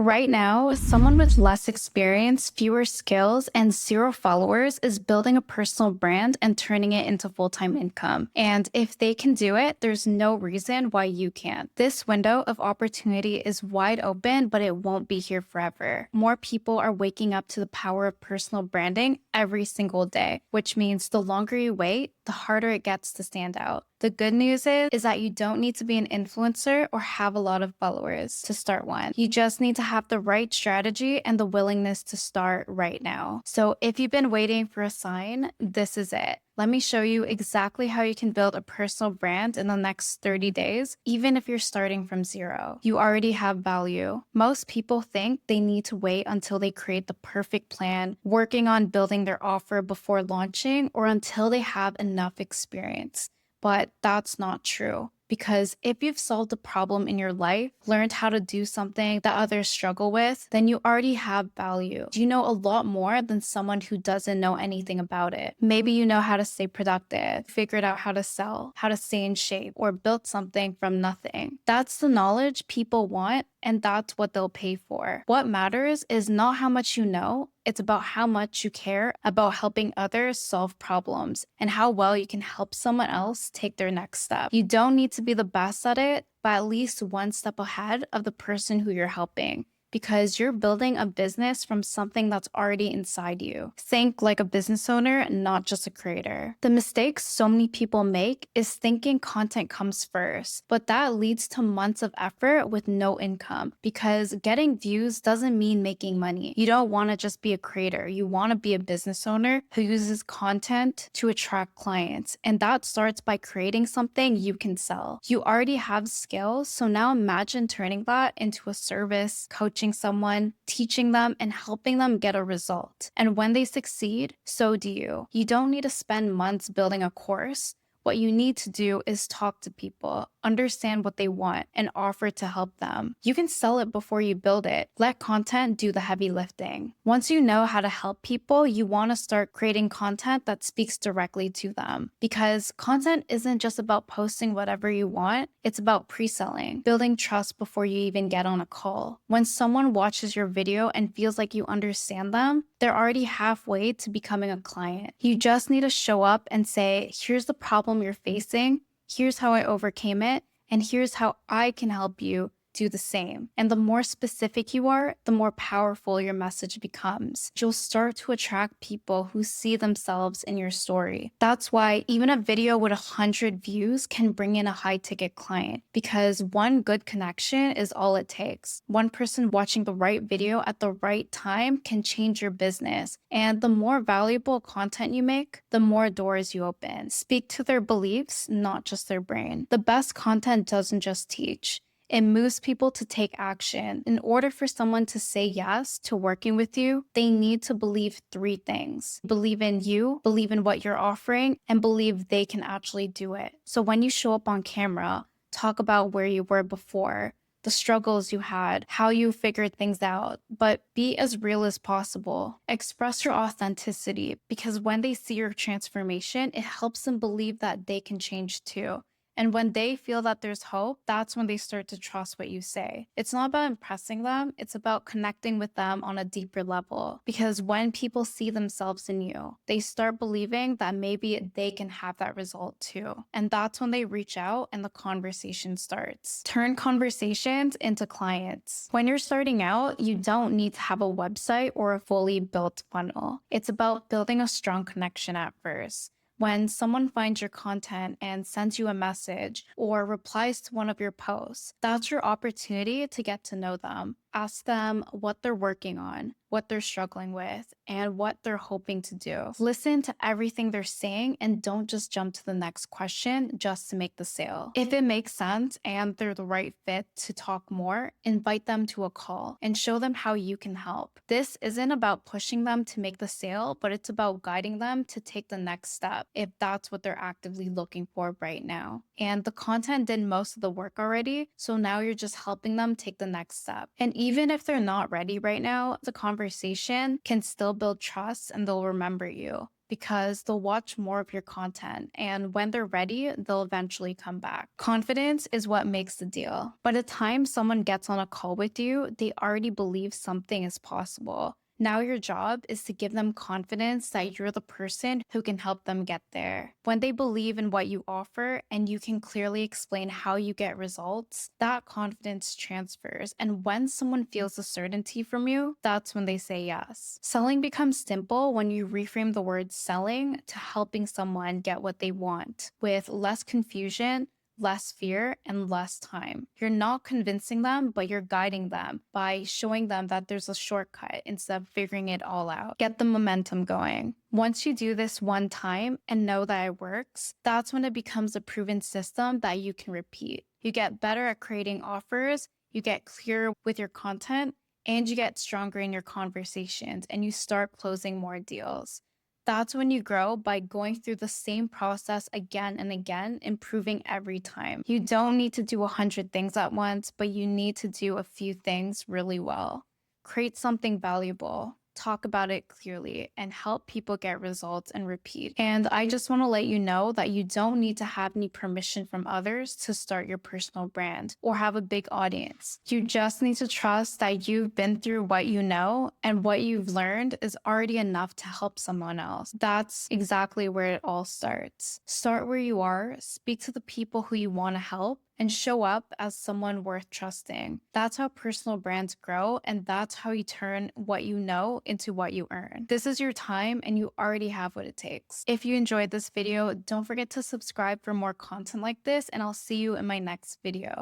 Right now, someone with less experience, fewer skills, and zero followers is building a personal brand and turning it into full-time income. And if they can do it, there's no reason why you can't. This window of opportunity is wide open, but it won't be here forever. More people are waking up to the power of personal branding every single day, which means the longer you wait, the harder it gets to stand out. The good news is that you don't need to be an influencer or have a lot of followers to start one. You just need to have the right strategy and the willingness to start right now. So if you've been waiting for a sign, this is it. Let me show you exactly how you can build a personal brand in the next 30 days, even if you're starting from zero. You already have value. Most people think they need to wait until they create the perfect plan, working on building their offer before launching, or until they have enough experience. But that's not true. Because if you've solved a problem in your life, learned how to do something that others struggle with, then you already have value. You know a lot more than someone who doesn't know anything about it. Maybe you know how to stay productive, figured out how to sell, how to stay in shape, or built something from nothing. That's the knowledge people want, and that's what they'll pay for. What matters is not how much you know, it's about how much you care about helping others solve problems and how well you can help someone else take their next step. You don't need to be the best at it, but at least one step ahead of the person who you're helping. Because you're building a business from something that's already inside you. Think like a business owner, not just a creator. The mistake so many people make is thinking content comes first, but that leads to months of effort with no income because getting views doesn't mean making money. You don't want to just be a creator. You want to be a business owner who uses content to attract clients. And that starts by creating something you can sell. You already have skills, so now imagine turning that into a service, coaching someone, teaching them, and helping them get a result. And when they succeed, so do you. You don't need to spend months building a course. What you need to do is talk to people, understand what they want, and offer to help them. You can sell it before you build it. Let content do the heavy lifting. Once you know how to help people, you want to start creating content that speaks directly to them. Because content isn't just about posting whatever you want, it's about pre-selling, building trust before you even get on a call. When someone watches your video and feels like you understand them, they're already halfway to becoming a client. You just need to show up and say, here's the problem you're facing, here's how I overcame it, and here's how I can help you do the same. And the more specific you are, the more powerful your message becomes. You'll start to attract people who see themselves in your story. That's why even a video with 100 views can bring in a high-ticket client, because one good connection is all it takes. One person watching the right video at the right time can change your business. And the more valuable content you make, the more doors you open. Speak to their beliefs, not just their brain. The best content doesn't just teach. It moves people to take action. In order for someone to say yes to working with you, they need to believe three things. Believe in you, believe in what you're offering, and believe they can actually do it. So when you show up on camera, talk about where you were before, the struggles you had, how you figured things out, but be as real as possible. Express your authenticity, because when they see your transformation, it helps them believe that they can change too. And when they feel that there's hope, that's when they start to trust what you say. It's not about impressing them, it's about connecting with them on a deeper level. Because when people see themselves in you, they start believing that maybe they can have that result too. And that's when they reach out and the conversation starts. Turn conversations into clients. When you're starting out, you don't need to have a website or a fully built funnel. It's about building a strong connection at first. When someone finds your content and sends you a message or replies to one of your posts, that's your opportunity to get to know them. Ask them what they're working on, what they're struggling with, and what they're hoping to do. Listen to everything they're saying and don't just jump to the next question just to make the sale. If it makes sense and they're the right fit to talk more, invite them to a call and show them how you can help. This isn't about pushing them to make the sale, but it's about guiding them to take the next step if that's what they're actively looking for right now. And the content did most of the work already, so now you're just helping them take the next step. And even if they're not ready right now, the conversation can still build trust and they'll remember you. because they'll watch more of your content. And when they're ready, they'll eventually come back. Confidence is what makes the deal. By the time someone gets on a call with you, they already believe something is possible. Now your job is to give them confidence that you're the person who can help them get there. When they believe in what you offer and you can clearly explain how you get results, that confidence transfers. And when someone feels the certainty from you, that's when they say yes. Selling becomes simple when you reframe the word selling to helping someone get what they want with less confusion, less fear, and less time. You're not convincing them, but you're guiding them by showing them that there's a shortcut instead of figuring it all out. Get the momentum going. Once you do this one time and know that it works, that's when it becomes a proven system that you can repeat. You get better at creating offers, you get clearer with your content, and you get stronger in your conversations and you start closing more deals. That's when you grow by going through the same process again and again, improving every time. You don't need to do 100 things at once, but you need to do a few things really well. Create something valuable, talk about it clearly, and help people get results and repeat. And I just want to let you know that you don't need to have any permission from others to start your personal brand or have a big audience. You just need to trust that you've been through what you know and what you've learned is already enough to help someone else. That's exactly where it all starts. Start where you are, speak to the people who you want to help, and show up as someone worth trusting. That's how personal brands grow, and that's how you turn what you know into what you earn. This is your time, and you already have what it takes. If you enjoyed this video, don't forget to subscribe for more content like this, and I'll see you in my next video.